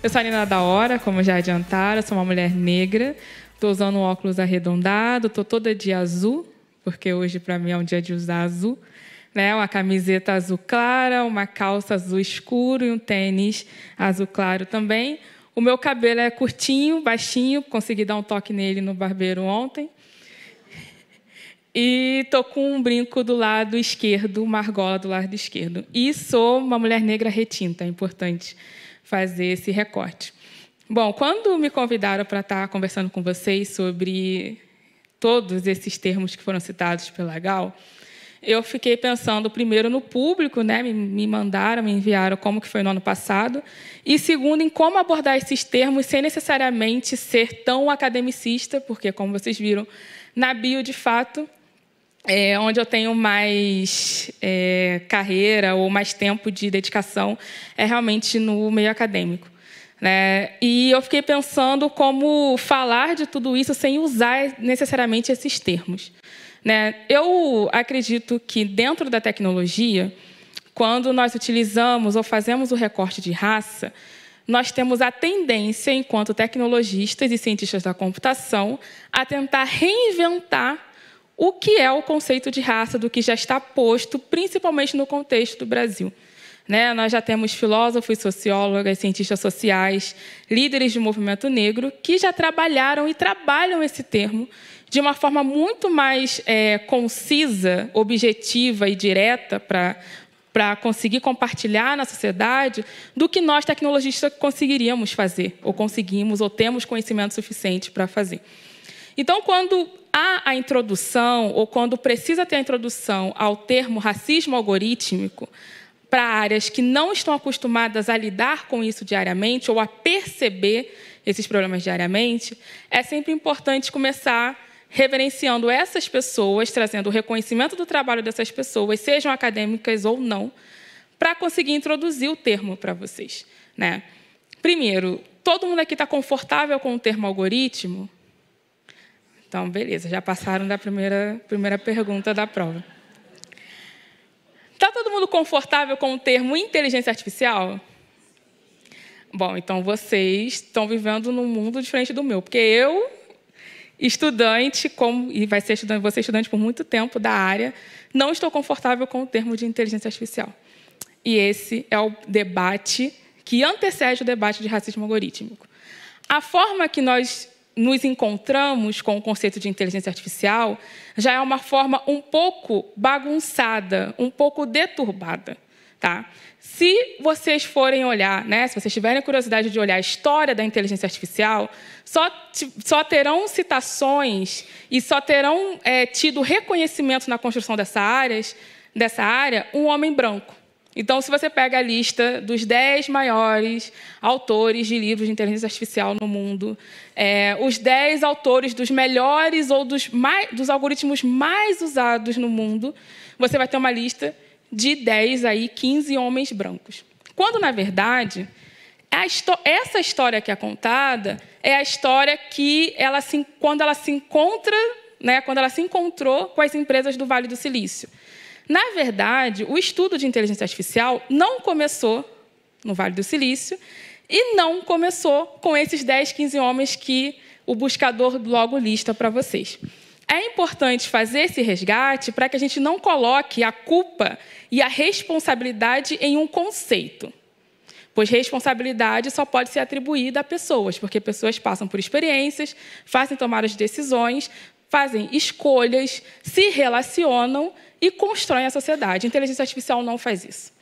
Eu sou a Nina da Hora, como já adiantaram, sou uma mulher negra, estou usando um óculos arredondado, estou toda de azul, porque hoje para mim é um dia de usar azul, né? Uma camiseta azul clara, uma calça azul escuro e um tênis azul claro também. O meu cabelo é curtinho, baixinho, consegui dar um toque nele no barbeiro ontem. E estou com um brinco do lado esquerdo, uma argola do lado esquerdo. E sou uma mulher negra retinta, é importante fazer esse recorte. Bom, quando me convidaram para estar conversando com vocês sobre todos esses termos que foram citados pela Gal, eu fiquei pensando, primeiro, no público, né? Me mandaram, me enviaram como que foi no ano passado, e, segundo, em como abordar esses termos sem necessariamente ser tão academicista, porque, como vocês viram, na bio, de fato, onde eu tenho mais carreira ou mais tempo de dedicação é realmente no meio acadêmico, né? E eu fiquei pensando como falar de tudo isso sem usar necessariamente esses termos, né? Eu acredito que, dentro da tecnologia, quando nós utilizamos ou fazemos o recorte de raça, nós temos a tendência, enquanto tecnologistas e cientistas da computação, a tentar reinventar o que é o conceito de raça do que já está posto, principalmente no contexto do Brasil, né? Nós já temos filósofos, sociólogas, cientistas sociais, líderes de movimento negro, que já trabalharam e trabalham esse termo de uma forma muito mais concisa, objetiva e direta para conseguir compartilhar na sociedade do que nós, tecnologistas, conseguiríamos fazer, ou conseguimos, ou temos conhecimento suficiente para fazer. Então, quando há a introdução, ou quando precisa ter a introdução ao termo racismo algorítmico para áreas que não estão acostumadas a lidar com isso diariamente ou a perceber esses problemas diariamente, é sempre importante começar reverenciando essas pessoas, trazendo o reconhecimento do trabalho dessas pessoas, sejam acadêmicas ou não, para conseguir introduzir o termo para vocês, né? Primeiro, todo mundo aqui está confortável com o termo algoritmo? Então, beleza, já passaram da primeira pergunta da prova. Está todo mundo confortável com o termo inteligência artificial? Bom, então vocês estão vivendo num mundo diferente do meu, porque eu, estudante, e vou ser estudante por muito tempo da área, não estou confortável com o termo de inteligência artificial. E esse é o debate que antecede o debate de racismo algorítmico. A forma que nós nos encontramos com o conceito de inteligência artificial já é uma forma um pouco bagunçada, um pouco deturbada, tá? Se vocês forem olhar, né, se vocês tiverem curiosidade de olhar a história da inteligência artificial, só terão citações e só terão tido reconhecimento na construção dessa área um homem branco. Então, se você pega a lista dos 10 maiores autores de livros de inteligência artificial no mundo, os 10 autores dos melhores ou dos algoritmos mais usados no mundo, você vai ter uma lista de 15 homens brancos. Quando, na verdade, essa história que é contada é a história que, quando ela se encontrou com as empresas do Vale do Silício. Na verdade, o estudo de inteligência artificial não começou no Vale do Silício e não começou com esses 15 homens que o buscador logo lista para vocês. É importante fazer esse resgate para que a gente não coloque a culpa e a responsabilidade em um conceito, pois responsabilidade só pode ser atribuída a pessoas, porque pessoas passam por experiências, fazem tomadas de decisões, fazem escolhas, se relacionam e constroem a sociedade. A inteligência artificial não faz isso.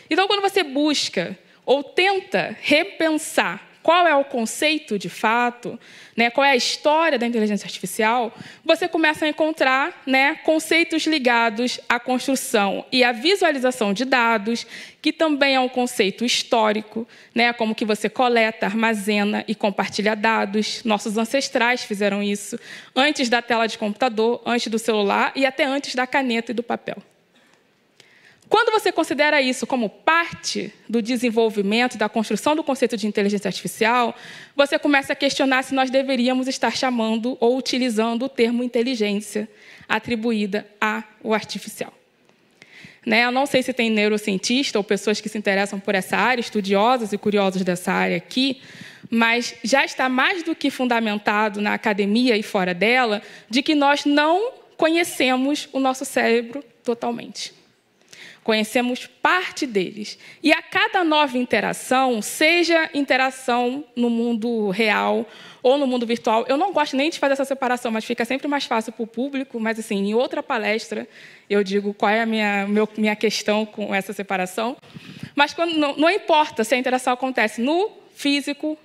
Então, quando você busca ou tenta repensar qual é o conceito de fato, né, qual é a história da inteligência artificial, você começa a encontrar, né, conceitos ligados à construção e à visualização de dados, que também é um conceito histórico, né, como que você coleta, armazena e compartilha dados. Nossos ancestrais fizeram isso antes da tela de computador, antes do celular e até antes da caneta e do papel. Quando você considera isso como parte do desenvolvimento, da construção do conceito de inteligência artificial, você começa a questionar se nós deveríamos estar chamando ou utilizando o termo inteligência atribuída ao artificial. né? Eu não sei se tem neurocientista ou pessoas que se interessam por essa área, estudiosos e curiosos dessa área aqui, mas já está mais do que fundamentado na academia e fora dela, de que nós não conhecemos o nosso cérebro totalmente. Conhecemos parte deles. E a cada nova interação, seja interação no mundo real ou no mundo virtual, eu não gosto nem de fazer essa separação, mas fica sempre mais fácil para o público, mas, assim, em outra palestra, eu digo qual é a minha questão com essa separação. Mas não importa se a interação acontece no físico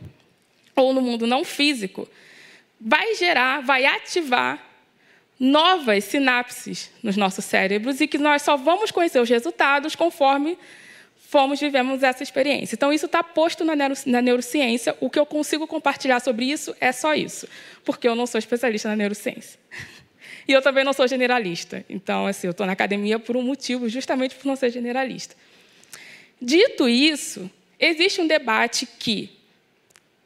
ou no mundo não físico, vai ativar novas sinapses nos nossos cérebros e que nós só vamos conhecer os resultados conforme vivemos essa experiência. Então, isso está posto na neurociência. O que eu consigo compartilhar sobre isso é só isso, porque eu não sou especialista na neurociência. E eu também não sou generalista. Então, assim, eu estou na academia por um motivo, justamente por não ser generalista. Dito isso, existe um debate que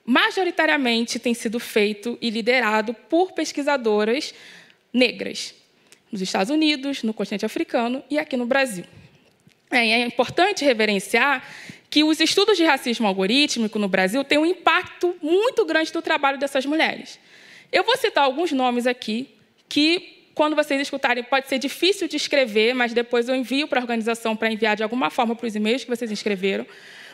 majoritariamente tem sido feito e liderado por pesquisadoras negras, nos Estados Unidos, no continente africano e aqui no Brasil. É importante reverenciar que os estudos de racismo algorítmico no Brasil têm um impacto muito grande do trabalho dessas mulheres. Eu vou citar alguns nomes aqui que, quando vocês escutarem, pode ser difícil de escrever, mas depois eu envio para a organização para enviar de alguma forma para os e-mails que vocês escreveram.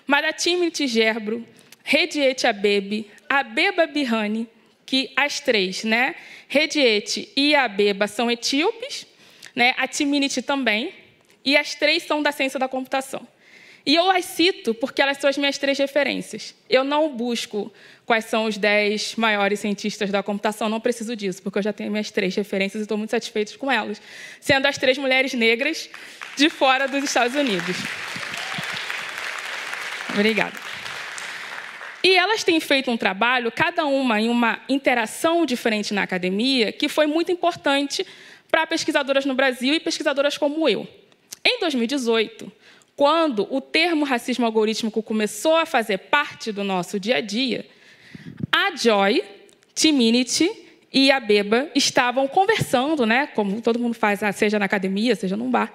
Maratimity Gerbro, Rediet Abebe, Abeba Birhane, que as três, né, Rediet e Abeba, são etíopes, né, a Timinity também, e as três são da ciência da computação. E eu as cito porque elas são as minhas três referências. Eu não busco quais são os 10 maiores cientistas da computação, não preciso disso, porque eu já tenho minhas três referências e estou muito satisfeita com elas, sendo as três mulheres negras de fora dos Estados Unidos. Obrigada. E elas têm feito um trabalho, cada uma em uma interação diferente na academia, que foi muito importante para pesquisadoras no Brasil e pesquisadoras como eu. Em 2018, quando o termo racismo algorítmico começou a fazer parte do nosso dia a dia, a Joy, Timinity e a Beba estavam conversando, né, como todo mundo faz, seja na academia, seja num bar,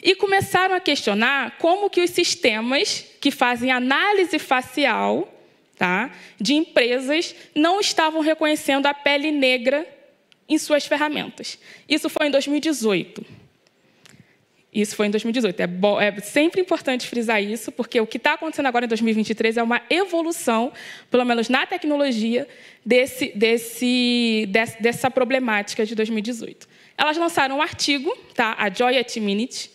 e começaram a questionar como que os sistemas que fazem análise facial, tá, de empresas não estavam reconhecendo a pele negra em suas ferramentas. Isso foi em 2018. Isso foi em 2018. É sempre importante frisar isso, porque o que está acontecendo agora em 2023 é uma evolução, pelo menos na tecnologia, dessa problemática de 2018. Elas lançaram um artigo, tá? A Joy e a Timinity.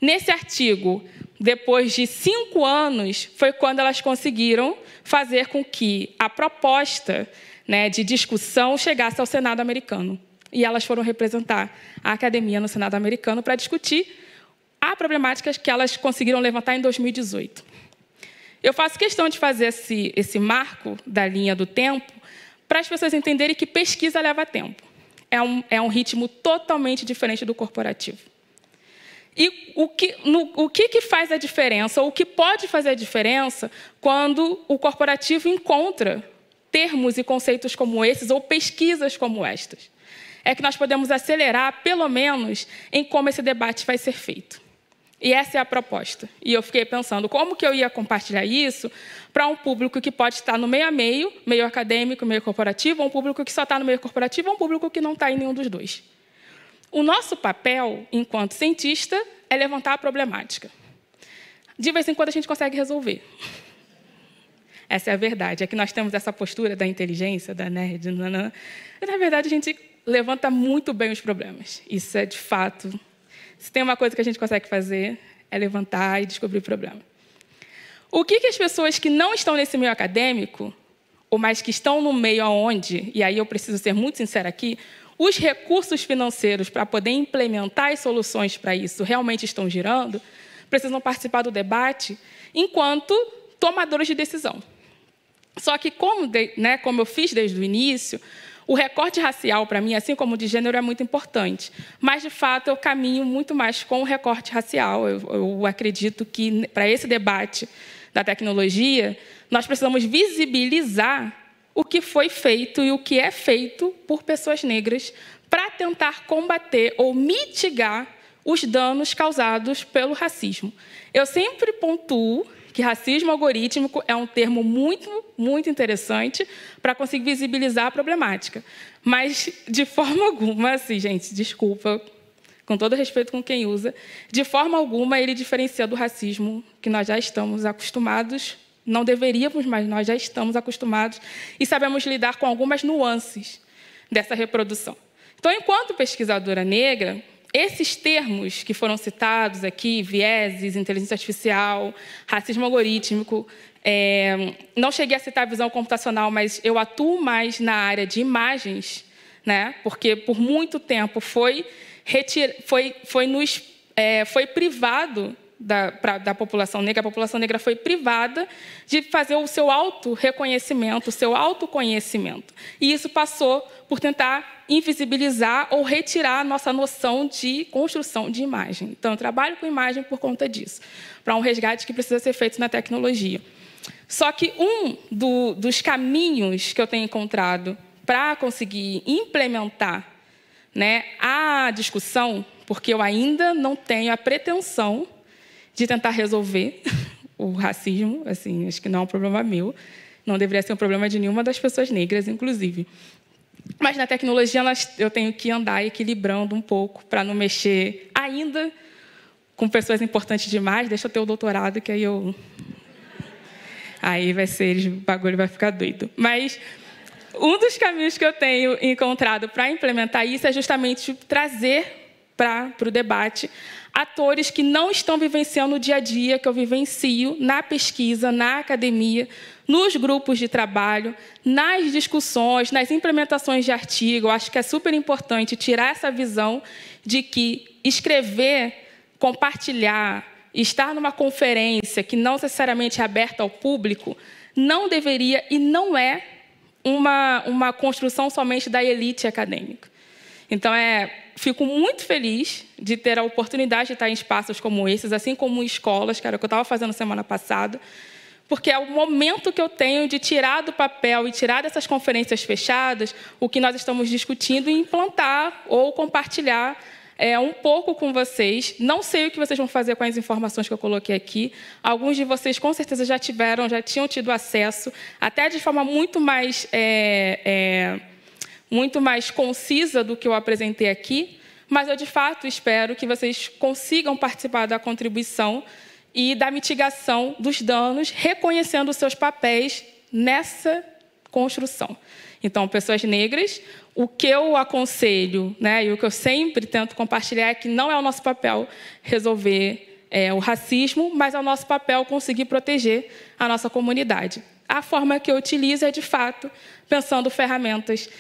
Nesse artigo, depois de 5 anos, foi quando elas conseguiram fazer com que a proposta, né, de discussão chegasse ao Senado americano. E elas foram representar a academia no Senado americano para discutir a problemática que elas conseguiram levantar em 2018. Eu faço questão de fazer esse marco da linha do tempo para as pessoas entenderem que pesquisa leva tempo. É um ritmo totalmente diferente do corporativo. E o que faz a diferença, ou o que pode fazer a diferença, quando o corporativo encontra termos e conceitos como esses, ou pesquisas como estas? É que nós podemos acelerar, pelo menos, em como esse debate vai ser feito. E essa é a proposta. E eu fiquei pensando como que eu ia compartilhar isso para um público que pode estar no meio a meio, meio acadêmico, meio corporativo, ou um público que só está no meio corporativo, ou um público que não está em nenhum dos dois. O nosso papel, enquanto cientista, é levantar a problemática. De vez em quando a gente consegue resolver. Essa é a verdade. É que nós temos essa postura da inteligência, da nerd, e, na verdade, a gente levanta muito bem os problemas. Isso é, de fato... Se tem uma coisa que a gente consegue fazer, é levantar e descobrir o problema. O que as pessoas que não estão nesse meio acadêmico, ou mais que estão no meio onde, e aí eu preciso ser muito sincera aqui, os recursos financeiros para poder implementar as soluções para isso realmente estão girando, precisam participar do debate enquanto tomadores de decisão. Só que, como eu fiz desde o início, o recorte racial, para mim, assim como o de gênero, é muito importante. Mas, de fato, eu caminho muito mais com o recorte racial. Eu acredito que, para esse debate da tecnologia, nós precisamos visibilizar o que foi feito e o que é feito por pessoas negras para tentar combater ou mitigar os danos causados pelo racismo. Eu sempre pontuo que racismo algorítmico é um termo muito, muito interessante para conseguir visibilizar a problemática. Mas, de forma alguma, assim, gente, desculpa, com todo respeito com quem usa, de forma alguma ele diferencia do racismo que nós já estamos acostumados, não deveríamos, mas nós já estamos acostumados e sabemos lidar com algumas nuances dessa reprodução. Então, enquanto pesquisadora negra, esses termos que foram citados aqui, vieses, inteligência artificial, racismo algorítmico, não cheguei a citar a visão computacional, mas eu atuo mais na área de imagens, né? Porque por muito tempo foi privado da população negra, a população negra foi privada de fazer o seu auto-reconhecimento, o seu autoconhecimento. E isso passou por tentar invisibilizar ou retirar a nossa noção de construção de imagem. Então, eu trabalho com imagem por conta disso, para um resgate que precisa ser feito na tecnologia. Só que dos caminhos que eu tenho encontrado para conseguir implementar, né, a discussão, porque eu ainda não tenho a pretensão de tentar resolver o racismo, assim, acho que não é um problema meu, não deveria ser um problema de nenhuma das pessoas negras, inclusive. Mas na tecnologia eu tenho que andar equilibrando um pouco para não mexer ainda com pessoas importantes demais. Deixa eu ter o doutorado, que aí vai ser, o bagulho vai ficar doido. Mas um dos caminhos que eu tenho encontrado para implementar isso é justamente trazer para o debate atores que não estão vivenciando o dia a dia que eu vivencio na pesquisa, na academia, nos grupos de trabalho, nas discussões, nas implementações de artigo. Eu acho que é super importante tirar essa visão de que escrever, compartilhar, estar numa conferência que não necessariamente é aberta ao público, não deveria e não é uma construção somente da elite acadêmica. Então, fico muito feliz de ter a oportunidade de estar em espaços como esses, assim como em escolas, que era o que eu estava fazendo semana passada, porque é o momento que eu tenho de tirar do papel e tirar dessas conferências fechadas o que nós estamos discutindo e implantar ou compartilhar um pouco com vocês. Não sei o que vocês vão fazer com as informações que eu coloquei aqui. Alguns de vocês, com certeza, já tinham tido acesso, até de forma muito mais concisa do que eu apresentei aqui, mas eu, de fato, espero que vocês consigam participar da contribuição e da mitigação dos danos, reconhecendo os seus papéis nessa construção. Então, pessoas negras, o que eu aconselho, né, e o que eu sempre tento compartilhar é que não é o nosso papel resolver o racismo, mas é o nosso papel conseguir proteger a nossa comunidade. A forma que eu utilizo é, de fato, pensando ferramentas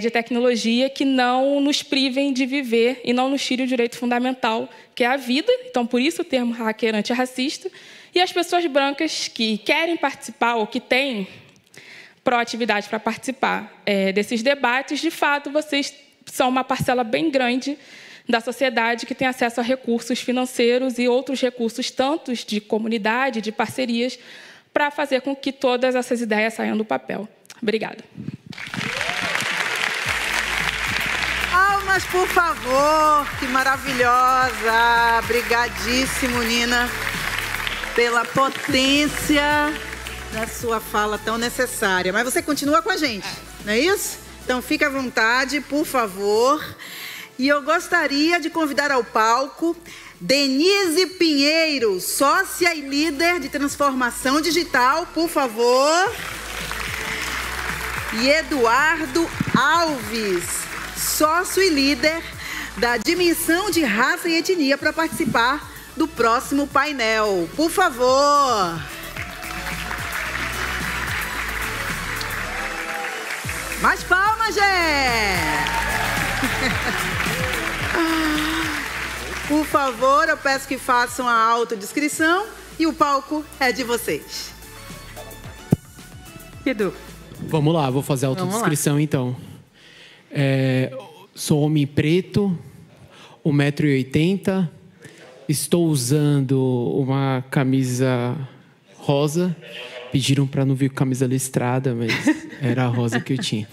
de tecnologia que não nos privem de viver e não nos tirem o direito fundamental, que é a vida. Então, por isso o termo hacker antirracista. E as pessoas brancas que querem participar ou que têm proatividade para participar desses debates, de fato, vocês são uma parcela bem grande da sociedade que tem acesso a recursos financeiros e outros recursos, tanto de comunidade, de parcerias, para fazer com que todas essas ideias saiam do papel. Obrigada. Palmas, por favor, que maravilhosa. Obrigadíssimo, Nina, pela potência da sua fala tão necessária. Mas você continua com a gente, não é isso? Então, fique à vontade, por favor. E eu gostaria de convidar ao palco Denise Pinheiro, sócia e líder de transformação digital, por favor. E Eduardo Alves, sócio e líder da Dimensão de Raça e Etnia, para participar do próximo painel. Por favor. Mais palmas, gente! Por favor, eu peço que façam a autodescrição e o palco é de vocês. Edu. Vamos lá, vou fazer a autodescrição então. Sou homem preto, 1,80 m, estou usando uma camisa rosa. Pediram para não vir com camisa listrada, mas era a rosa que eu tinha.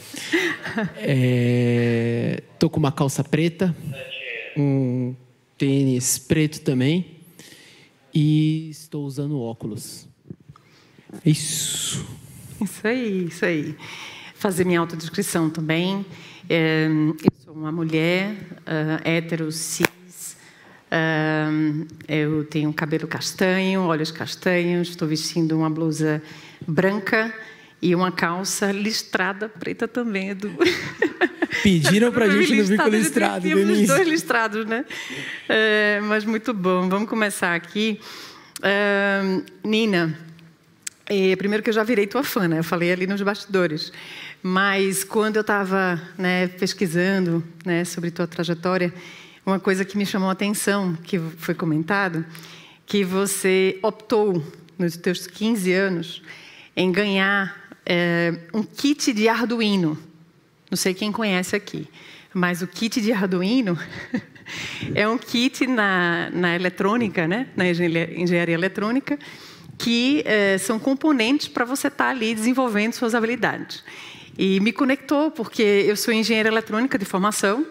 Tô com uma calça preta, um tênis preto também. E estou usando óculos. Isso. Isso aí. Fazer minha autodescrição também. Eu sou uma mulher hétero, cis. Eu tenho cabelo castanho, olhos castanhos. Estou vestindo uma blusa branca e uma calça listrada preta também. Pediram para a gente não vir com listrado, Denise. Os dois listrados, né? Mas muito bom. Vamos começar aqui. Nina, primeiro que eu já virei tua fã, né? Eu falei ali nos bastidores. Mas quando eu estava, né, pesquisando, né, sobre tua trajetória, uma coisa que me chamou a atenção, que foi comentado, que você optou, nos teus 15 anos, em ganhar um kit de Arduino. Não sei quem conhece aqui, mas o kit de Arduino é um kit na eletrônica, né? Na engenharia eletrônica, que são componentes para você estar ali desenvolvendo suas habilidades. E me conectou, porque eu sou engenheira eletrônica de formação,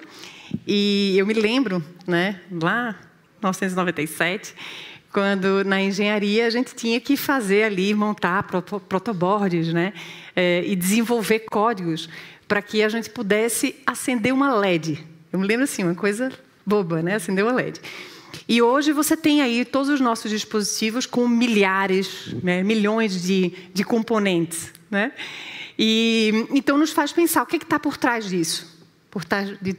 e eu me lembro, né, lá em 1997, quando na engenharia a gente tinha que fazer ali, montar protoboards, né, e desenvolver códigos para que a gente pudesse acender uma LED. Eu me lembro assim, uma coisa boba, né, acender uma LED. E hoje você tem aí todos os nossos dispositivos com milhares, né, milhões de componentes, né? E então nos faz pensar o que está por trás disso, por trás de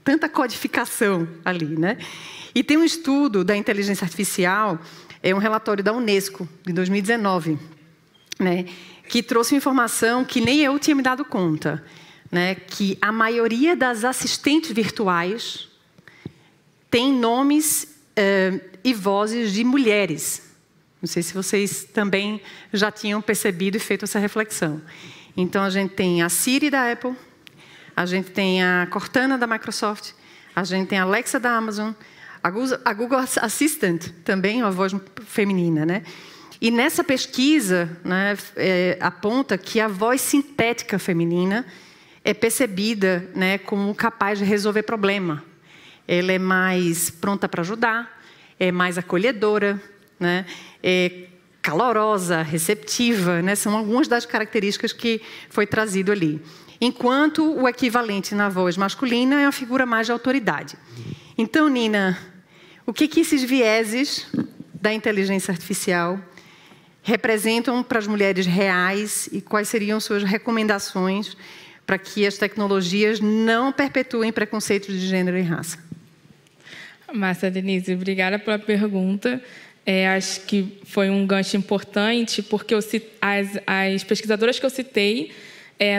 tanta codificação ali, né? E tem um estudo da inteligência artificial, um relatório da Unesco de 2019, né, que trouxe uma informação que nem eu tinha me dado conta, né, que a maioria das assistentes virtuais tem nomes e vozes de mulheres. Não sei se vocês também já tinham percebido e feito essa reflexão. Então, a gente tem a Siri da Apple, a gente tem a Cortana da Microsoft, a gente tem a Alexa da Amazon, a Google Assistant, também uma voz feminina, né? E nessa pesquisa, né, aponta que a voz sintética feminina é percebida, né, como capaz de resolver problema. Ela é mais pronta para ajudar, é mais acolhedora, né, é calorosa, receptiva, né? São algumas das características que foi trazido ali. Enquanto o equivalente na voz masculina é uma figura mais de autoridade. Então, Nina, o que esses vieses da inteligência artificial representam para as mulheres reais e quais seriam suas recomendações para que as tecnologias não perpetuem preconceitos de gênero e raça? Massa, Denise, obrigada pela pergunta. Acho que foi um gancho importante, porque as pesquisadoras que eu citei,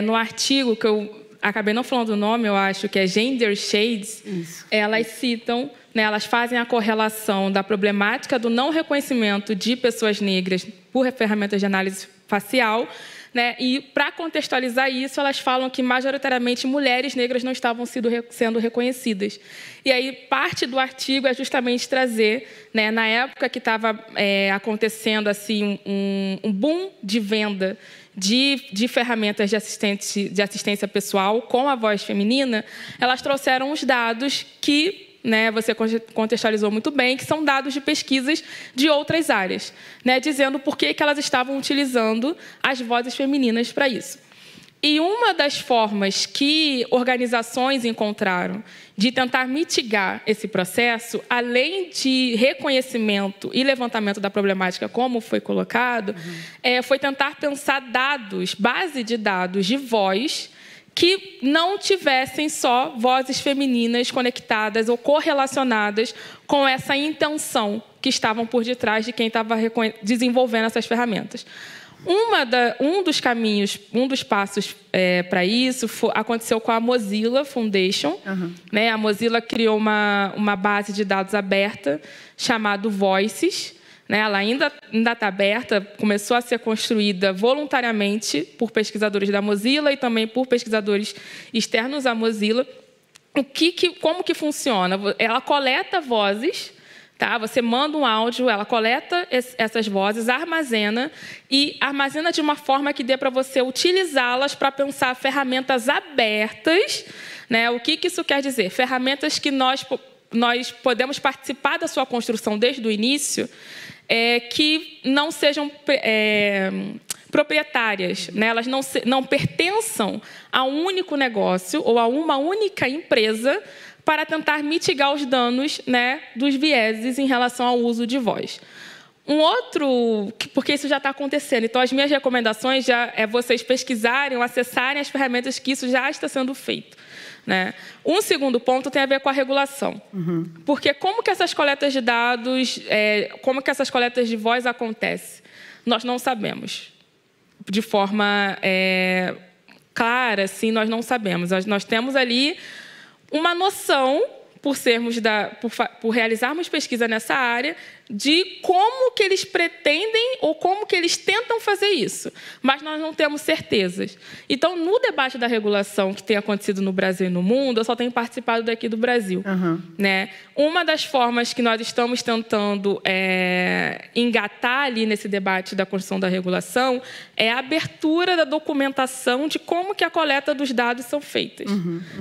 no artigo, que eu acabei não falando o nome, eu acho que é Gender Shades, isso. Elas citam, né, elas fazem a correlação da problemática do não reconhecimento de pessoas negras por ferramentas de análise facial, né, e, para contextualizar isso, elas falam que, majoritariamente, mulheres negras não estavam sendo reconhecidas. E aí, parte do artigo é justamente trazer, né, na época que estava acontecendo assim, um boom de venda de ferramentas de assistência pessoal com a voz feminina, elas trouxeram os dados que, né, você contextualizou muito bem, que são dados de pesquisas de outras áreas, né, dizendo por que elas estavam utilizando as vozes femininas para isso. E uma das formas que organizações encontraram de tentar mitigar esse processo, além de reconhecimento e levantamento da problemática, como foi colocado, foi tentar pensar dados, base de dados de voz, que não tivessem só vozes femininas conectadas ou correlacionadas com essa intenção que estavam por detrás de quem estava desenvolvendo essas ferramentas. Um dos caminhos, um dos passos para isso aconteceu com a Mozilla Foundation. Né? A Mozilla criou uma base de dados aberta chamada Voices. Né? Ela ainda está aberta, começou a ser construída voluntariamente por pesquisadores da Mozilla e também por pesquisadores externos à Mozilla. Como que funciona? Ela coleta vozes. Tá? Você manda um áudio, ela coleta essas vozes, armazena de uma forma que dê para você utilizá-las para pensar ferramentas abertas. Né? O que isso quer dizer? Ferramentas que nós nós podemos participar da sua construção desde o início, que não sejam proprietárias, né? Elas não pertençam a um único negócio ou a uma única empresa para tentar mitigar os danos, né, dos vieses em relação ao uso de voz. Um outro, porque isso já está acontecendo, então as minhas recomendações já é vocês pesquisarem ou acessarem as ferramentas que isso já está sendo feito, né? Um segundo ponto tem a ver com a regulação. Porque como que essas coletas de dados, como que essas coletas de voz acontecem? Nós não sabemos. De forma clara, assim, nós não sabemos. Nós temos ali uma noção, por realizarmos pesquisa nessa área, de como que eles pretendem ou como que eles tentam fazer isso. Mas nós não temos certezas. Então, no debate da regulação que tem acontecido no Brasil e no mundo, eu só tenho participado daqui do Brasil. Né? Uma das formas que nós estamos tentando engatar ali nesse debate da construção da regulação é a abertura da documentação de como que a coleta dos dados são feitas.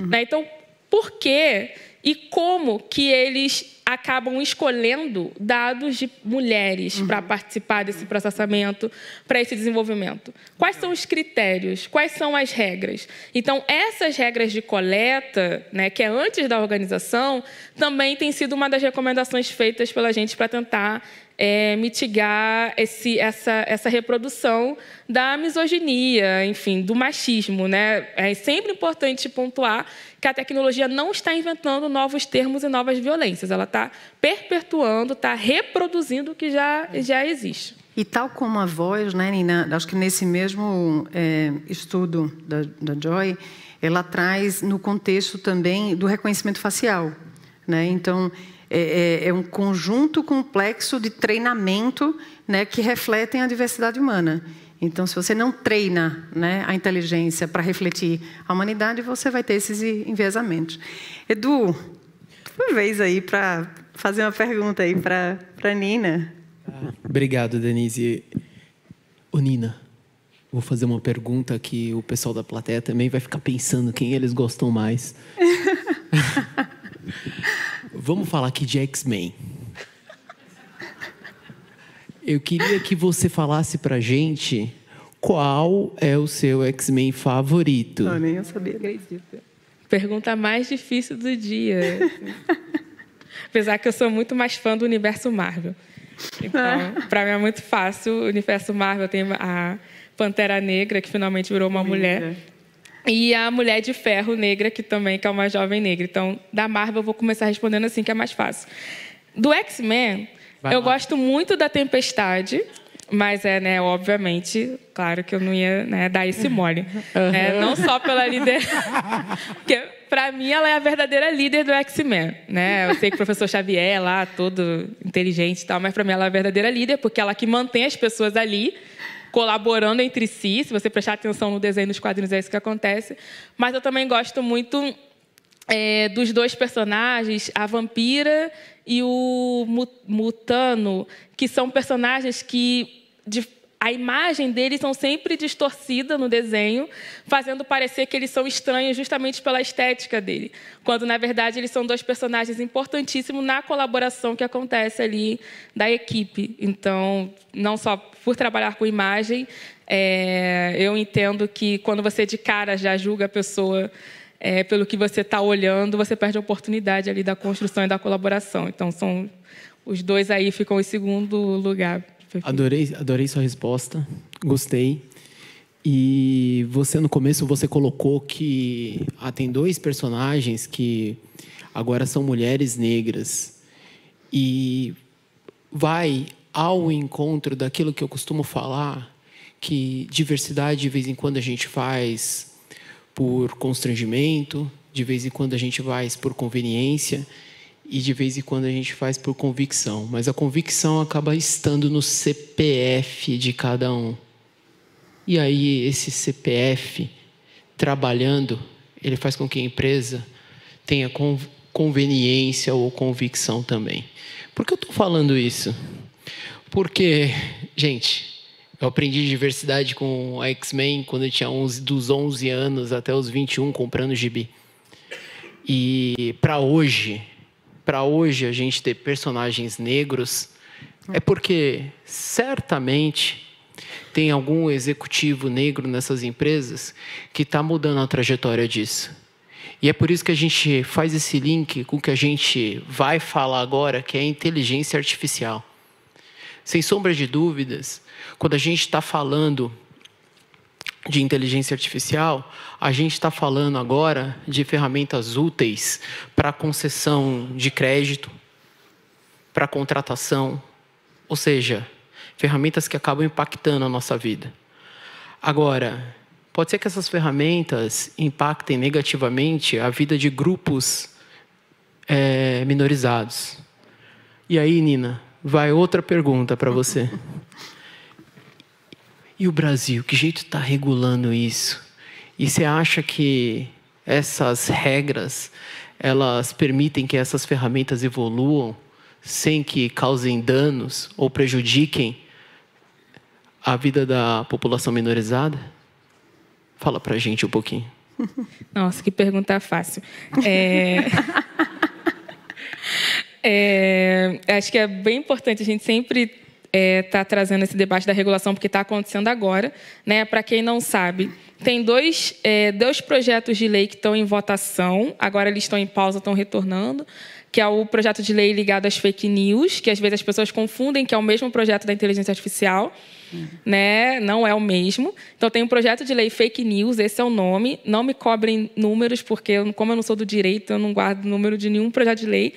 Né? Então, por quê e como que eles acabam escolhendo dados de mulheres para participar desse processamento, para esse desenvolvimento? Quais são os critérios? Quais são as regras? Então, essas regras de coleta, né, que é antes da organização, também tem sido uma das recomendações feitas pela gente para tentar mitigar essa reprodução da misoginia, enfim, do machismo, né? É sempre importante pontuar que a tecnologia não está inventando novos termos e novas violências. Ela está perpetuando, está reproduzindo o que já existe. E tal como a voz, né, Nina? Acho que nesse mesmo estudo da Joy, ela traz no contexto também do reconhecimento facial, né? Então, é um conjunto complexo de treinamento, né, que refletem a diversidade humana. Então, se você não treina, né, a inteligência para refletir a humanidade, você vai ter esses enviesamentos. Edu, uma vez aí para fazer uma pergunta aí para Nina. Obrigado, Denise. Ô, Nina, vou fazer uma pergunta que o pessoal da plateia também vai ficar pensando quem eles gostam mais. Vamos falar aqui de X-Men. Eu queria que você falasse pra gente qual é o seu X-Men favorito. Não, nem eu sabia. Pergunta mais difícil do dia. Apesar que eu sou muito mais fã do universo Marvel. Então, para mim é muito fácil. O universo Marvel tem a Pantera Negra, que finalmente virou uma mulher. E a Mulher de Ferro Negra, que é uma jovem negra. Então, da Marvel, eu vou começar respondendo assim, que é mais fácil. Do X-Men, eu gosto muito da Tempestade, mas obviamente, claro que eu não ia dar esse mole. Não só pela líder... Porque, para mim, ela é a verdadeira líder do X-Men. Né? Eu sei que o professor Xavier lá, todo inteligente e tal, mas, para mim, ela é a verdadeira líder, porque ela que mantém as pessoas ali, colaborando entre si. Se você prestar atenção no desenho dos quadrinhos, é isso que acontece. Mas eu também gosto muito dos dois personagens, a Vampira e o Mutano, que são personagens que a imagem deles são sempre distorcida no desenho, fazendo parecer que eles são estranhos justamente pela estética dele, quando, na verdade, eles são dois personagens importantíssimos na colaboração que acontece ali da equipe. Então, não só por trabalhar com imagem, eu entendo que quando você de cara já julga a pessoa pelo que você está olhando, você perde a oportunidade ali da construção e da colaboração. Então, os dois aí ficam em segundo lugar. Adorei sua resposta, gostei. E você, no começo, você colocou que tem dois personagens que agora são mulheres negras. E vai ao encontro daquilo que eu costumo falar, que diversidade, de vez em quando, a gente faz por constrangimento, de vez em quando a gente faz por conveniência, e de vez em quando a gente faz por convicção. Mas a convicção acaba estando no CPF de cada um. E aí, esse CPF, trabalhando, ele faz com que a empresa tenha conveniência ou convicção também. Por que eu estou falando isso? Porque, gente, eu aprendi diversidade com a X-Men quando eu tinha dos 11 anos até os 21, comprando gibi. E, para hoje, para hoje a gente ter personagens negros é porque, certamente, tem algum executivo negro nessas empresas que está mudando a trajetória disso. E é por isso que a gente faz esse link com o que a gente vai falar agora, que é a inteligência artificial. Sem sombra de dúvidas, quando a gente está falando de inteligência artificial, a gente está falando agora de ferramentas úteis para concessão de crédito, para contratação, ou seja, ferramentas que acabam impactando a nossa vida. Agora, pode ser que essas ferramentas impactem negativamente a vida de grupos minorizados. E aí, Nina, vai outra pergunta para você. E o Brasil, que jeito está regulando isso? E você acha que essas regras, elas permitem que essas ferramentas evoluam sem que causem danos ou prejudiquem a vida da população minorizada? Fala pra gente um pouquinho. Nossa, que pergunta fácil. Acho que é bem importante a gente sempre tá trazendo esse debate da regulação, porque está acontecendo agora, né? Para quem não sabe, tem dois projetos de lei que estão em votação, agora eles estão em pausa, estão retornando, que é o projeto de lei ligado às fake news, que às vezes as pessoas confundem que é o mesmo projeto da inteligência artificial, né? Não é o mesmo. Então, tem um projeto de lei fake news, esse é o nome, não me cobrem números, porque como eu não sou do direito, eu não guardo número de nenhum projeto de lei.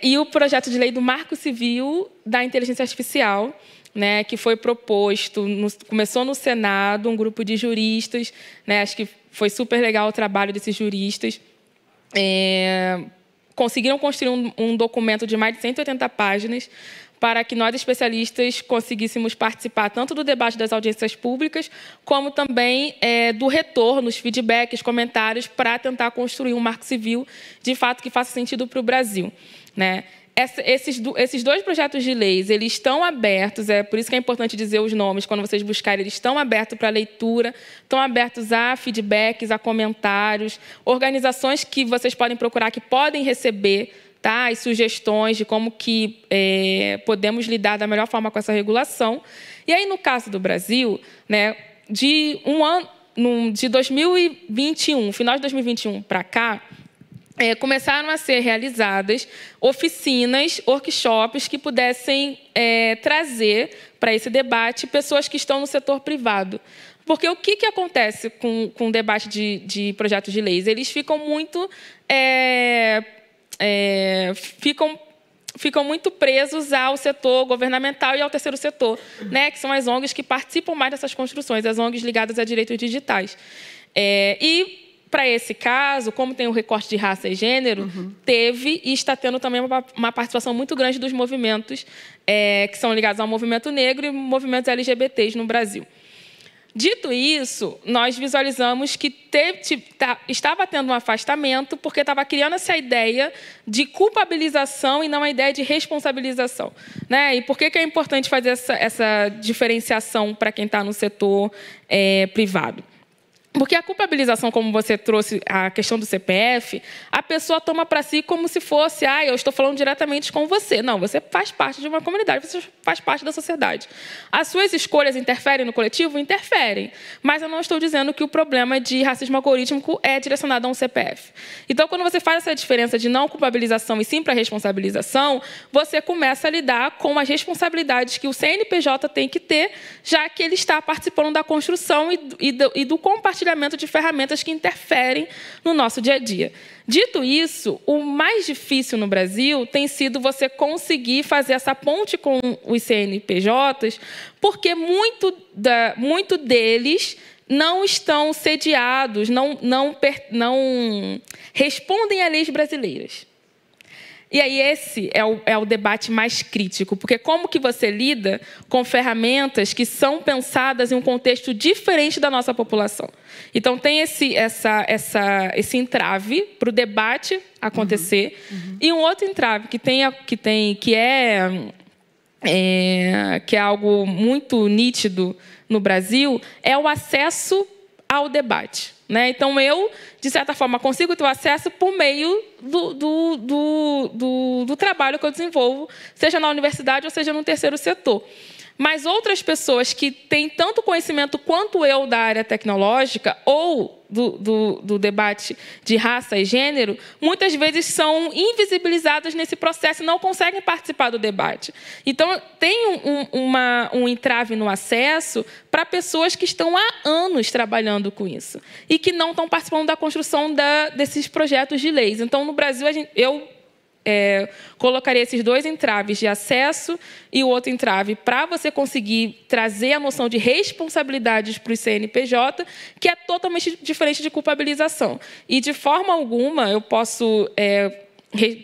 E o projeto de lei do Marco Civil da Inteligência Artificial, né, que foi proposto, começou no Senado, um grupo de juristas, né, acho que foi super legal o trabalho desses juristas, conseguiram construir um documento de mais de 180 páginas para que nós, especialistas, conseguíssemos participar tanto do debate das audiências públicas, como também do retorno, os feedbacks, comentários, para tentar construir um marco civil, de fato, que faça sentido para o Brasil, né? Esses dois projetos de leis, eles estão abertos, por isso que é importante dizer os nomes, quando vocês buscarem, eles estão abertos para leitura, estão abertos a feedbacks, a comentários, organizações que vocês podem procurar, que podem receber, tá, as sugestões de como que podemos lidar da melhor forma com essa regulação. E aí, no caso do Brasil, né, de 2021, final de 2021 para cá, começaram a ser realizadas oficinas, workshops que pudessem trazer para esse debate pessoas que estão no setor privado. Porque o que acontece com o debate de projetos de leis? Eles ficam muito... ficam muito presos ao setor governamental e ao terceiro setor, né, que são as ONGs que participam mais dessas construções, as ONGs ligadas a direitos digitais. E, para esse caso, como tem o recorte de raça e gênero, teve e está tendo também uma participação muito grande dos movimentos que são ligados ao movimento negro e movimentos LGBTs no Brasil. Dito isso, nós visualizamos que estava tendo um afastamento porque estava criando essa ideia de culpabilização e não a ideia de responsabilização, né? E por que é importante fazer essa diferenciação para quem está no setor privado? Porque a culpabilização, como você trouxe a questão do CPF, a pessoa toma para si como se fosse, eu estou falando diretamente com você. Não, você faz parte de uma comunidade, você faz parte da sociedade. As suas escolhas interferem no coletivo? Interferem. Mas eu não estou dizendo que o problema de racismo algorítmico é direcionado a um CPF. Então, quando você faz essa diferença de não culpabilização e sim para responsabilização, você começa a lidar com as responsabilidades que o CNPJ tem que ter, já que ele está participando da construção e do compartilhamento de ferramentas que interferem no nosso dia a dia. Dito isso, o mais difícil no Brasil tem sido você conseguir fazer essa ponte com os CNPJs, porque muito deles não estão sediados, não respondem a leis brasileiras. E aí esse é o debate mais crítico, porque como que você lida com ferramentas que são pensadas em um contexto diferente da nossa população? Então, tem esse entrave para o debate acontecer, e um outro entrave que é algo muito nítido no Brasil, é o acesso ao debate, né? Então, eu, de certa forma, consigo ter o acesso por meio do trabalho que eu desenvolvo, seja na universidade ou seja no terceiro setor. Mas outras pessoas que têm tanto conhecimento quanto eu da área tecnológica ou do debate de raça e gênero, muitas vezes são invisibilizadas nesse processo e não conseguem participar do debate. Então, tem um entrave no acesso para pessoas que estão há anos trabalhando com isso e que não estão participando da construção desses projetos de leis. Então, no Brasil, eu colocaria esses dois entraves de acesso e o outro entrave para você conseguir trazer a noção de responsabilidades para o CNPJ, que é totalmente diferente de culpabilização. E, de forma alguma, eu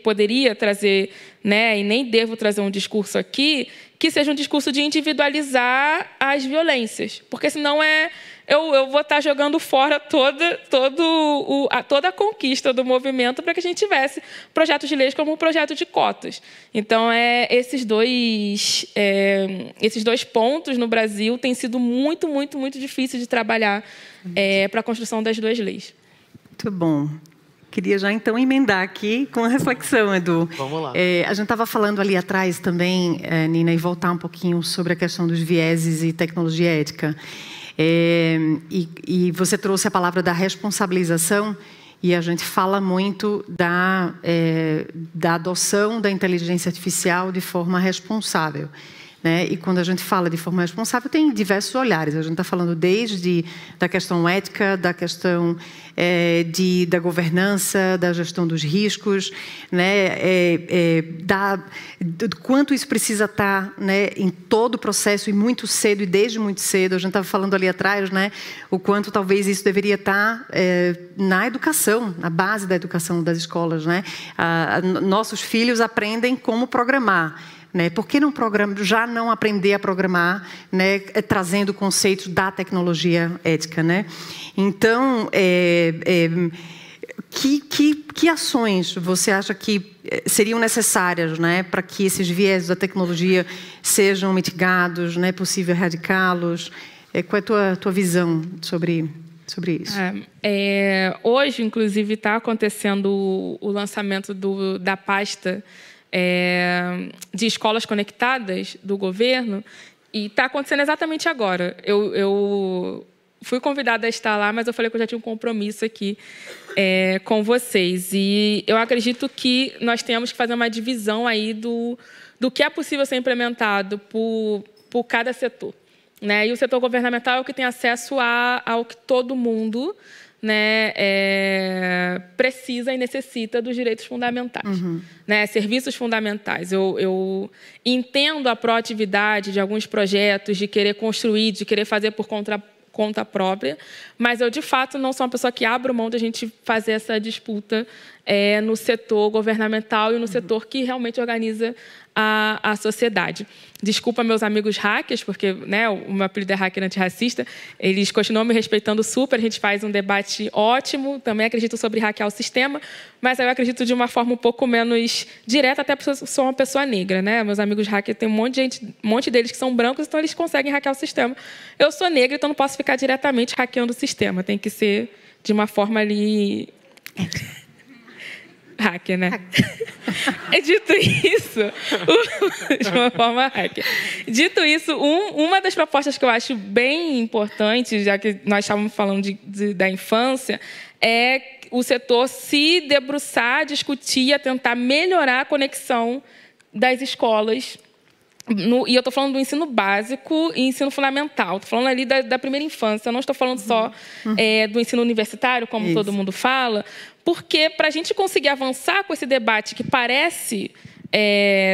poderia trazer, né, e nem devo trazer um discurso aqui, que seja um discurso de individualizar as violências, porque senão eu vou estar jogando fora toda a conquista do movimento para que a gente tivesse projetos de leis como o projeto de cotas. Então, esses dois pontos no Brasil têm sido muito, muito, muito difíceis de trabalhar para a construção das duas leis. Muito bom. Queria já, então, emendar aqui com a reflexão, Edu. Vamos lá. A gente estava falando ali atrás também, Nina, e voltar um pouquinho sobre a questão dos vieses e tecnologia ética. E você trouxe a palavra da responsabilização, e a gente fala muito da adoção da inteligência artificial de forma responsável, né? E quando a gente fala de forma responsável, tem diversos olhares. A gente está falando desde da questão ética, da questão da governança, da gestão dos riscos, né? Do quanto isso precisa estar, né, em todo o processo e muito cedo, e desde muito cedo. A gente estava falando ali atrás, né, o quanto talvez isso deveria estar na educação, na base da educação das escolas, né? Nossos filhos aprendem como programar, né? Por que já não aprender a programar, né, trazendo conceitos da tecnologia ética, né? Então, que ações você acha que seriam necessárias, né, para que esses viés da tecnologia sejam mitigados, né, possível erradicá-los? Qual é a tua visão sobre isso? Hoje, inclusive, está acontecendo o lançamento da pasta de escolas conectadas do governo, e está acontecendo exatamente agora. Eu fui convidada a estar lá, mas eu falei que eu já tinha um compromisso aqui com vocês. E eu acredito que nós temos que fazer uma divisão aí do que é possível ser implementado por cada setor, né? E o setor governamental é o que tem acesso ao que todo mundo, né, precisa e necessita dos direitos fundamentais, né, serviços fundamentais. Eu entendo a proatividade de alguns projetos, de querer construir, de querer fazer por conta própria, mas eu, de fato, não sou uma pessoa que abro mão de a gente fazer essa disputa no setor governamental e no setor que realmente organiza a sociedade. Desculpa meus amigos hackers, porque, né, o meu apelido é hacker antirracista, eles continuam me respeitando super, a gente faz um debate ótimo, também acredito sobre hackear o sistema, mas eu acredito de uma forma um pouco menos direta, até porque eu sou uma pessoa negra, né? Meus amigos hackers, tem um monte deles que são brancos, então eles conseguem hackear o sistema. Eu sou negra, então não posso ficar diretamente hackeando o sistema, tem que ser de uma forma ali... hacker, né? Dito isso, de uma forma hacker. Dito isso, uma das propostas que eu acho bem importante, já que nós estávamos falando da infância, é o setor se debruçar, discutir, a tentar melhorar a conexão das escolas. E eu estou falando do ensino básico e ensino fundamental. Estou falando ali da primeira infância. Eu não estou falando só do ensino universitário, como todo mundo fala, porque, para a gente conseguir avançar com esse debate que parece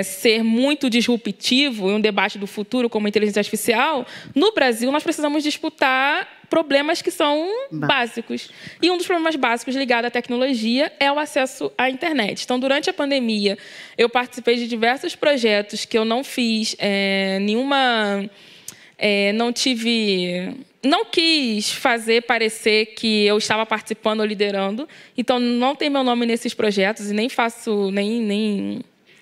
ser muito disruptivo, um debate do futuro como a inteligência artificial, no Brasil nós precisamos disputar problemas que são básicos. E um dos problemas básicos ligado à tecnologia é o acesso à internet. Então, durante a pandemia, eu participei de diversos projetos que eu não fiz nenhuma... Não quis fazer parecer que eu estava participando ou liderando. Então, não tem meu nome nesses projetos e nem faço...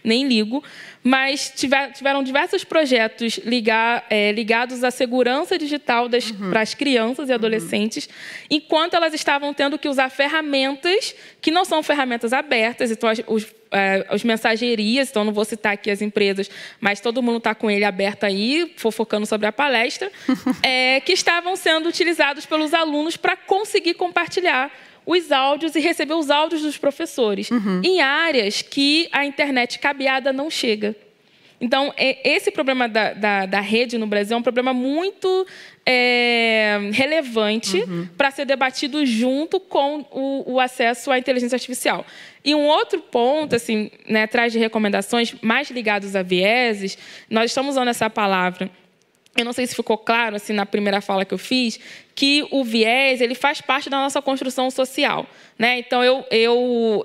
nem ligo, mas tiveram diversos projetos ligados à segurança digital para as crianças e adolescentes, enquanto elas estavam tendo que usar ferramentas que não são ferramentas abertas, então as mensagerias, então não vou citar aqui as empresas, mas todo mundo está com ele aberto aí, fofocando sobre a palestra, que estavam sendo utilizados pelos alunos para conseguir compartilhar os áudios e receber os áudios dos professores em áreas que a internet cabeada não chega. Então, esse problema da rede no Brasil é um problema muito relevante para ser debatido junto com o acesso à inteligência artificial. E um outro ponto, assim, né, atrás de recomendações mais ligados a vieses, nós estamos usando essa palavra. Eu não sei se ficou claro, assim, na primeira fala que eu fiz, que o viés ele faz parte da nossa construção social, né? Então, eu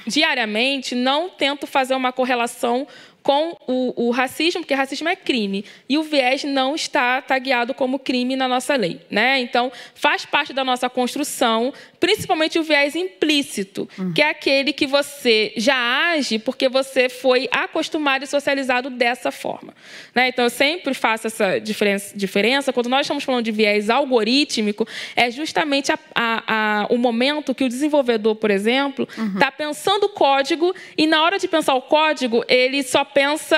diariamente não tento fazer uma correlação com o racismo, porque racismo é crime, e o viés não está tagueado como crime na nossa lei, né? Então, faz parte da nossa construção, principalmente o viés implícito, que é aquele que você já age porque você foi acostumado e socializado dessa forma, né? Então, eu sempre faço essa diferença. Quando nós estamos falando de viés algorítmico, é justamente o momento que o desenvolvedor, por exemplo, está pensando o código e, na hora de pensar o código, ele só pensa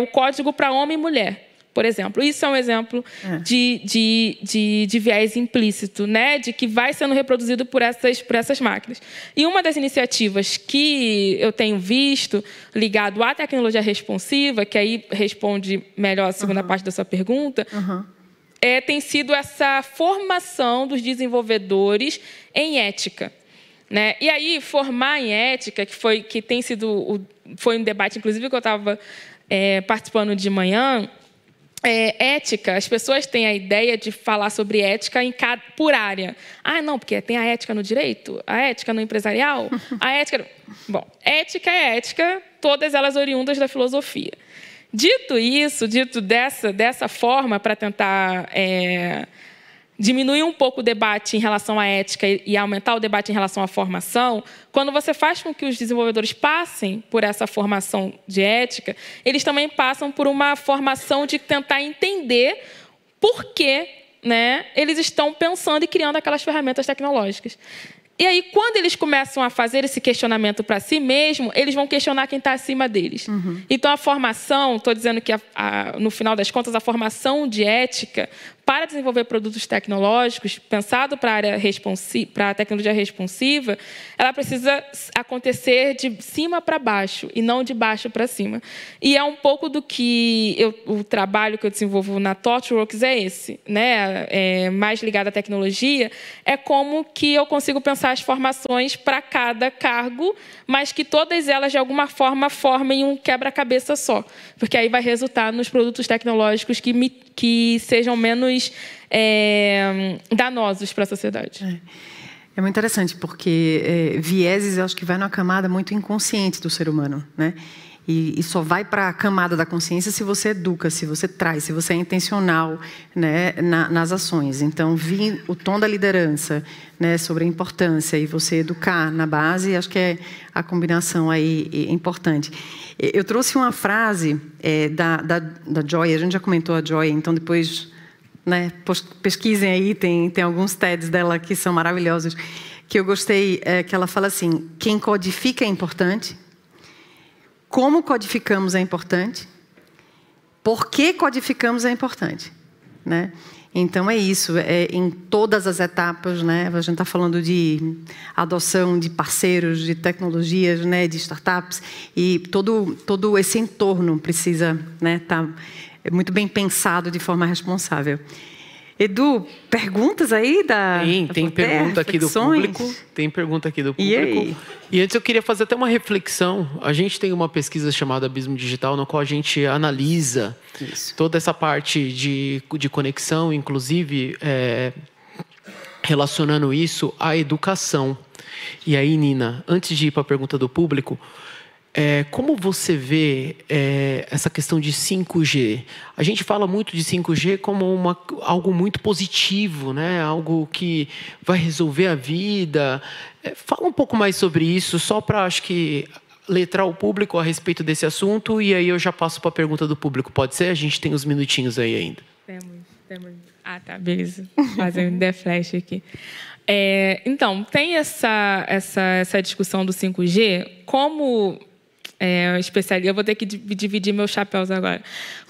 o código para homem e mulher, por exemplo. Isso é um exemplo de viés implícito, né? De que vai sendo reproduzido por essas máquinas. E uma das iniciativas que eu tenho visto ligado à tecnologia responsiva, que aí responde melhor a segunda parte da sua pergunta, tem sido essa formação dos desenvolvedores em ética, né? E aí, formar em ética, que tem sido foi um debate, inclusive, que eu estava participando de manhã. Ética, as pessoas têm a ideia de falar sobre ética por área. Ah, não, porque tem a ética no direito, a ética no empresarial, a ética... Bom, ética é ética, todas elas oriundas da filosofia. Dito isso, dito dessa forma, para tentar diminuir um pouco o debate em relação à ética e aumentar o debate em relação à formação, quando você faz com que os desenvolvedores passem por essa formação de ética, eles também passam por uma formação de tentar entender por que, né, eles estão pensando e criando aquelas ferramentas tecnológicas. E aí, quando eles começam a fazer esse questionamento para si mesmo, eles vão questionar quem está acima deles. Então, a formação, estou dizendo que, no final das contas, a formação de ética para desenvolver produtos tecnológicos, pensado para a área para a tecnologia responsiva, ela precisa acontecer de cima para baixo e não de baixo para cima. E é um pouco do que o trabalho que eu desenvolvo na ThoughtWorks é esse, né? Mais ligado à tecnologia, é como que eu consigo pensar as formações para cada cargo, mas que todas elas, de alguma forma, formem um quebra-cabeça só. Porque aí vai resultar nos produtos tecnológicos que sejam menos danosos para a sociedade. É muito interessante, porque vieses, eu acho que vai numa camada muito inconsciente do ser humano, né? E só vai para a camada da consciência se você educa, se você traz, se você é intencional, né, nas ações. Então, vir o tom da liderança, né, sobre a importância e você educar na base, acho que é a combinação aí importante. Eu trouxe uma frase da Joy, a gente já comentou a Joy, então depois, né, pesquisem aí, tem alguns TEDs dela que são maravilhosos, que eu gostei, que ela fala assim: quem codifica é importante, como codificamos é importante, por que codificamos é importante, né? Então, é isso, em todas as etapas, né? A gente está falando de adoção de parceiros, de tecnologias, né? De startups, e todo esse entorno precisa, né, tá muito bem pensado de forma responsável. Edu, perguntas aí tem pergunta aqui do público. Tem pergunta aqui do público. E antes eu queria fazer até uma reflexão. A gente tem uma pesquisa chamada Abismo Digital, no qual a gente analisa toda essa parte de conexão, inclusive relacionando isso à educação. E aí, Nina, antes de ir para a pergunta do público, como você vê essa questão de 5G? A gente fala muito de 5G como algo muito positivo, né? Algo que vai resolver a vida. Fala um pouco mais sobre isso, só para, acho que, letrar o público a respeito desse assunto e aí eu já passo para a pergunta do público. Pode ser? A gente tem uns minutinhos aí ainda. Temos. Ah, tá, beleza. Fazer um deflash aqui. Então, tem essa discussão do 5G. Como especialista, eu vou ter que dividir meus chapéus agora.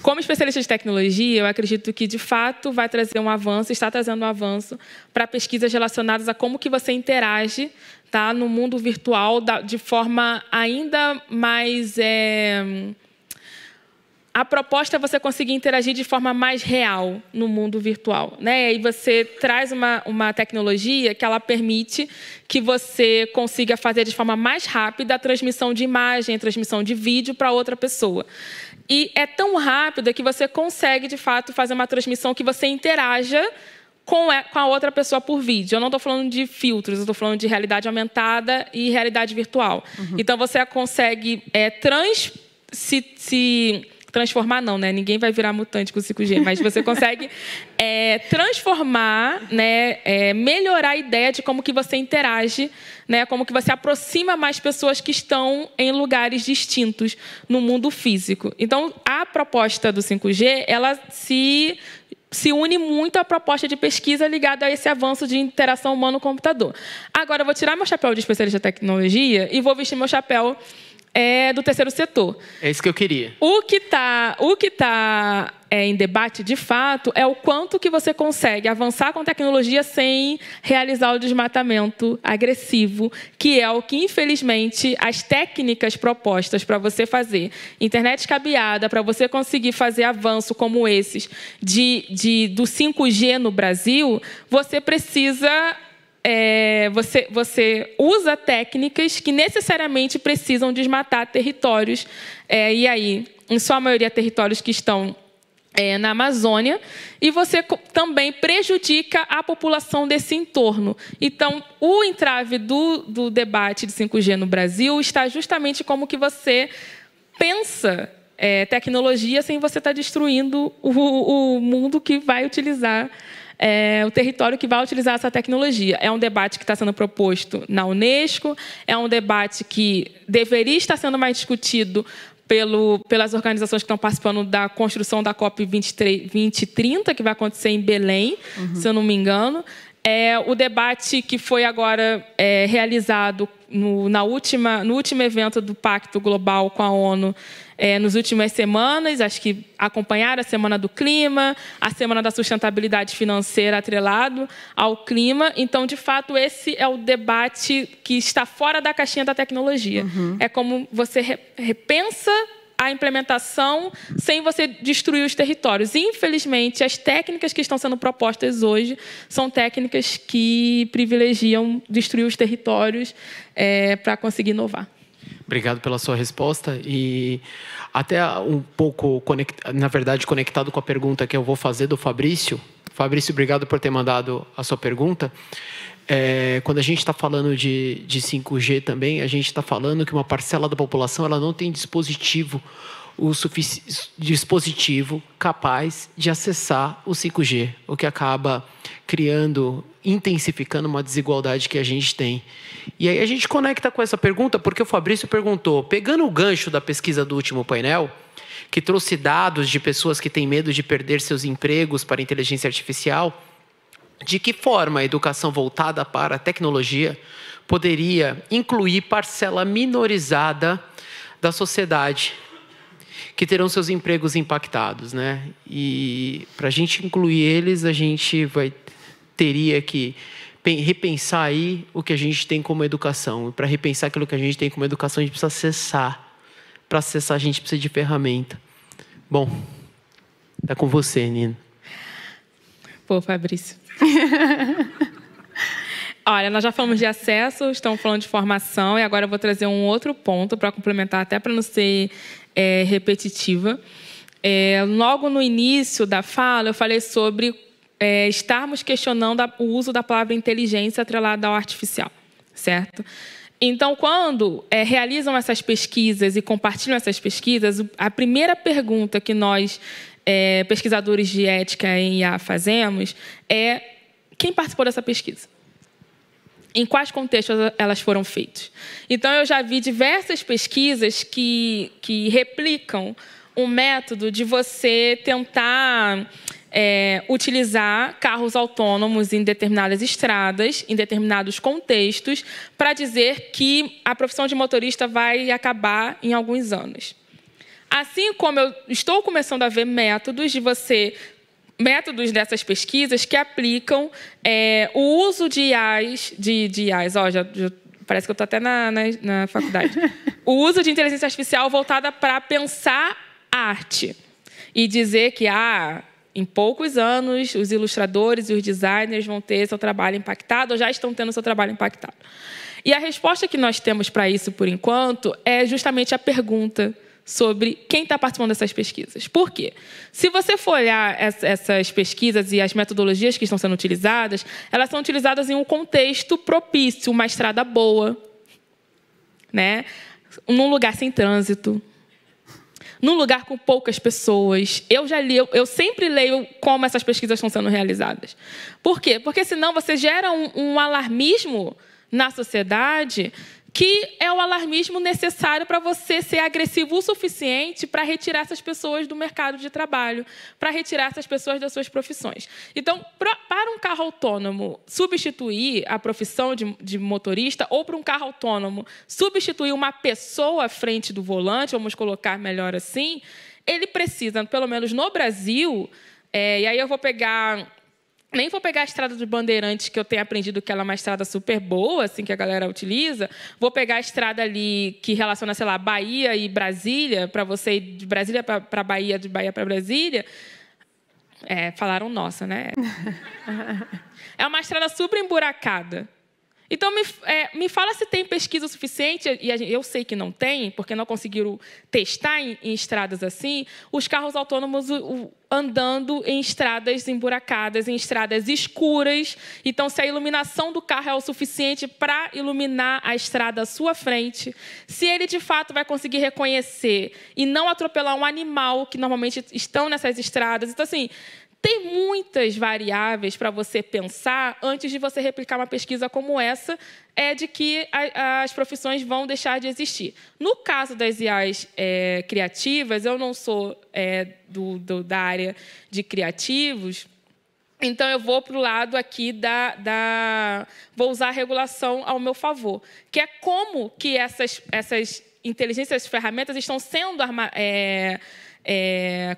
Como especialista de tecnologia, eu acredito que, de fato, vai trazer um avanço, está trazendo um avanço para pesquisas relacionadas a como que você interage, tá, no mundo virtual de forma ainda mais... A proposta é você conseguir interagir de forma mais real no mundo virtual, né? E aí você traz uma tecnologia que ela permite que você consiga fazer de forma mais rápida a transmissão de imagem, a transmissão de vídeo para outra pessoa. E é tão rápida que você consegue, de fato, fazer uma transmissão que você interaja com a outra pessoa por vídeo. Eu não estou falando de filtros, eu estou falando de realidade aumentada e realidade virtual. Então, você consegue transformar não, né? Ninguém vai virar mutante com 5G, mas você consegue transformar, né? Melhorar a ideia de como que você interage, né? Como que você aproxima mais pessoas que estão em lugares distintos no mundo físico. Então, a proposta do 5G, ela se une muito à proposta de pesquisa ligada a esse avanço de interação humano-computador. Agora, eu vou tirar meu chapéu de especialista de tecnologia e vou vestir meu chapéu do terceiro setor. É isso que eu queria. O que tá em debate, de fato, é o quanto que você consegue avançar com tecnologia sem realizar o desmatamento agressivo, que é o que, infelizmente, as técnicas propostas para você fazer internet cabeada, para você conseguir fazer avanço como esses do 5G no Brasil, você precisa... Você usa técnicas que necessariamente precisam desmatar territórios, e aí, em sua maioria, territórios que estão na Amazônia, e você também prejudica a população desse entorno. Então, o entrave do debate de 5G no Brasil está justamente como que você pensa tecnologia sem você estar destruindo o mundo que vai utilizar o território que vai utilizar essa tecnologia. É um debate que está sendo proposto na Unesco, é um debate que deveria estar sendo mais discutido pelas organizações que estão participando da construção da COP 2030, que vai acontecer em Belém, se eu não me engano. O debate que foi agora realizado no último evento do Pacto Global com a ONU, nas últimas semanas, acho que acompanharam a Semana do Clima, a Semana da Sustentabilidade Financeira atrelado ao clima. Então, de fato, esse é o debate que está fora da caixinha da tecnologia. É como você repensa a implementação sem você destruir os territórios. Infelizmente, as técnicas que estão sendo propostas hoje são técnicas que privilegiam destruir os territórios para conseguir inovar. Obrigado pela sua resposta e até um pouco, na verdade, conectado com a pergunta que eu vou fazer do Fabrício. Fabrício, obrigado por ter mandado a sua pergunta. Quando a gente está falando de 5G também, a gente está falando que uma parcela da população ela não tem dispositivo capaz de acessar o 5G, o que acaba intensificando uma desigualdade que a gente tem. E aí a gente conecta com essa pergunta porque o Fabrício perguntou, pegando o gancho da pesquisa do último painel, que trouxe dados de pessoas que têm medo de perder seus empregos para a inteligência artificial, de que forma a educação voltada para a tecnologia poderia incluir parcela minorizada da sociedade que terão seus empregos impactados, né? E para a gente incluir eles, a gente teria que repensar aí o que a gente tem como educação. E para repensar aquilo que a gente tem como educação, a gente precisa acessar. Para acessar, a gente precisa de ferramenta. Bom, tá com você, Nina. Pô, Fabrício. Olha, nós já falamos de acesso, estamos falando de formação, e agora eu vou trazer um outro ponto para complementar, até para não ser repetitiva. Logo no início da fala, eu falei sobre estarmos questionando o uso da palavra inteligência atrelada ao artificial, certo? Então, quando realizam essas pesquisas e compartilham essas pesquisas, a primeira pergunta que nós, pesquisadores de ética em IA, fazemos é: quem participou dessa pesquisa? em quais contextos elas foram feitas. Então, eu já vi diversas pesquisas que replicam o método de você tentar utilizar carros autônomos em determinadas estradas, em determinados contextos, para dizer que a profissão de motorista vai acabar em alguns anos. Assim como eu estou começando a ver métodos dessas pesquisas que aplicam o uso de IAs, já parece que eu estou até na faculdade, o uso de inteligência artificial voltada para pensar arte e dizer que em poucos anos os ilustradores e os designers vão ter seu trabalho impactado ou já estão tendo seu trabalho impactado. E a resposta que nós temos para isso, por enquanto, é justamente a pergunta sobre quem está participando dessas pesquisas. Por quê? Se você for olhar essas pesquisas e as metodologias que estão sendo utilizadas, elas são utilizadas em um contexto propício, uma estrada boa, né? Num lugar sem trânsito, num lugar com poucas pessoas. Eu sempre leio como essas pesquisas estão sendo realizadas. Por quê? Porque senão você gera um alarmismo na sociedade que é o alarmismo necessário para você ser agressivo o suficiente para retirar essas pessoas do mercado de trabalho, para retirar essas pessoas das suas profissões. Então, para um carro autônomo substituir a profissão de motorista, ou para um carro autônomo substituir uma pessoa à frente do volante, vamos colocar melhor assim, ele precisa, pelo menos no Brasil, e aí eu vou pegar... Nem vou pegar a estrada dos Bandeirantes, que eu tenho aprendido que ela é uma estrada super boa, assim, que a galera utiliza. Vou pegar a estrada ali que relaciona, sei lá, Bahia e Brasília, para você ir de Brasília para Bahia, de Bahia para Brasília. Falaram nossa, né? É uma estrada super emburacada. Então, me fala se tem pesquisa suficiente, e eu sei que não tem, porque não conseguiram testar em estradas assim, os carros autônomos andando em estradas emburacadas, em estradas escuras. Então, se a iluminação do carro é o suficiente para iluminar a estrada à sua frente, se ele, de fato, vai conseguir reconhecer e não atropelar um animal que normalmente estão nessas estradas. Então, assim... Tem muitas variáveis para você pensar antes de você replicar uma pesquisa como essa, de que as profissões vão deixar de existir. No caso das IAs criativas, eu não sou da área de criativos, então eu vou para o lado aqui vou usar a regulação ao meu favor, que é como que essas inteligências, essas ferramentas estão sendo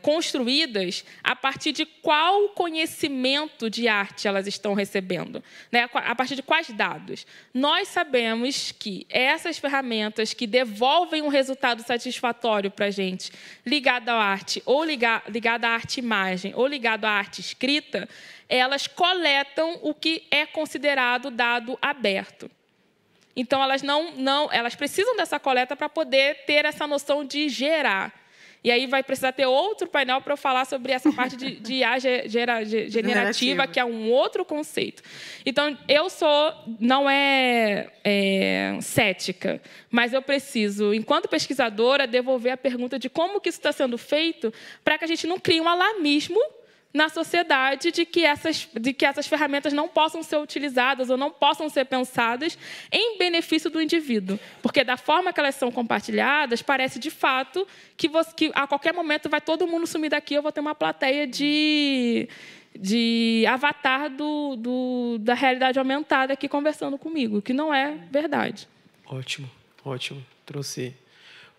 construídas a partir de qual conhecimento de arte elas estão recebendo, né? A partir de quais dados. Nós sabemos que essas ferramentas que devolvem um resultado satisfatório para a gente, ligado à arte, ou ligado à arte-imagem, ou ligado à arte escrita, elas coletam o que é considerado dado aberto. Então, elas precisam dessa coleta para poder ter essa noção de gerar. E aí vai precisar ter outro painel para eu falar sobre essa parte de IA generativa, que é um outro conceito. Então, eu não é cética, mas eu preciso, enquanto pesquisadora, devolver a pergunta de como que isso está sendo feito para que a gente não crie um alarmismo na sociedade de que essas ferramentas não possam ser utilizadas ou não possam ser pensadas em benefício do indivíduo. Porque, da forma que elas são compartilhadas, parece, de fato, que a qualquer momento vai todo mundo sumir daqui, eu vou ter uma plateia de avatar da realidade aumentada aqui conversando comigo, que não é verdade. Ótimo, ótimo. Trouxe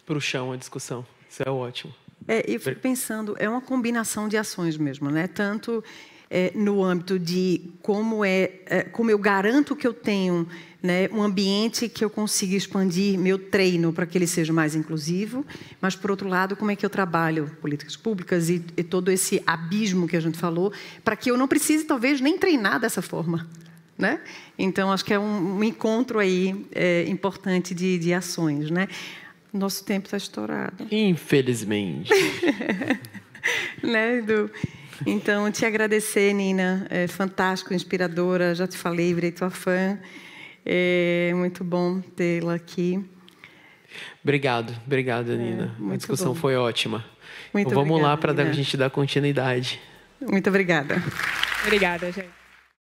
para o chão a discussão. Isso é ótimo. Eu fico pensando, é uma combinação de ações mesmo, né? Tanto no âmbito de como eu garanto que eu tenho, né, um ambiente que eu consiga expandir meu treino para que ele seja mais inclusivo, mas, por outro lado, como é que eu trabalho políticas públicas e todo esse abismo que a gente falou, para que eu não precise, talvez, nem treinar dessa forma, né? Então, acho que é um encontro aí importante de ações, né? Nosso tempo está estourado. Infelizmente. Né, Edu? Então, te agradecer, Nina. É fantástico, inspiradora. Já te falei, virei tua fã. É muito bom tê-la aqui. Obrigado, Nina. A discussão foi ótima. Muito Vamos obrigada, lá para a gente dar continuidade. Muito obrigada. Obrigada, gente.